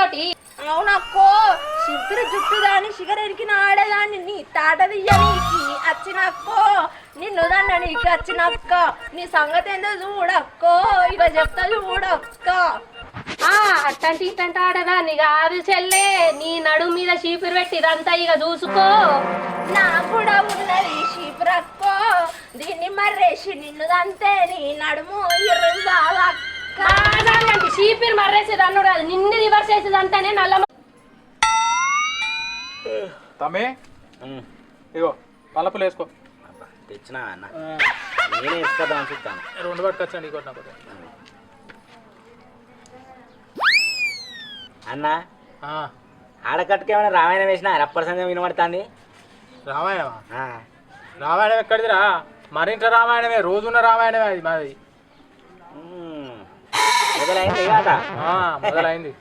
అవునక్కో శిబిరి జుట్టు దాని షిగరెరికి ఆడేదాన్ని నీ తాట తీయనీకి వచ్చినక్కో నిన్ను దాన్ని నీకు వచ్చినక్క నీ సంగతి ఏందో చూడక్కో ఇక చెప్తా చూడక్క అట్టంటే ఇట్టంటే ఆడదాన్ని కాదు చెల్లే నీ నడుము మీద చీపురు పెట్టి ఇదంతా ఇక చూసుకో. నాకు కూడా ఉన్నది షిబిరక్కో దీన్ని మర్రేసి నిన్ను దంతే నీ నడుము ఇరవై కాదంటే చీపిరి మర్రేసేది అన్నుడు కాదు నిన్ను రివర్స్ చేసేది అంటేనే నల్ల తమ్మి ఇగో పల్లపులు వేసుకో తెచ్చినా అన్న నేనే ఇసుకదా అని చూస్తాను 2 పట్టుకొచ్చండి ఇంకోటి నాకు అన్న ఆడకట్టుకేమైనా రామాయణం వేసినా రప్పర్ సంగం వినబడుతుంది. రామాయణమా? రామాయణం ఎక్కడిదిరా? మరింత రామాయణమే, రోజున్న రామాయణమే అది మాది. మొదలైంది కాదా? మొదలైంది.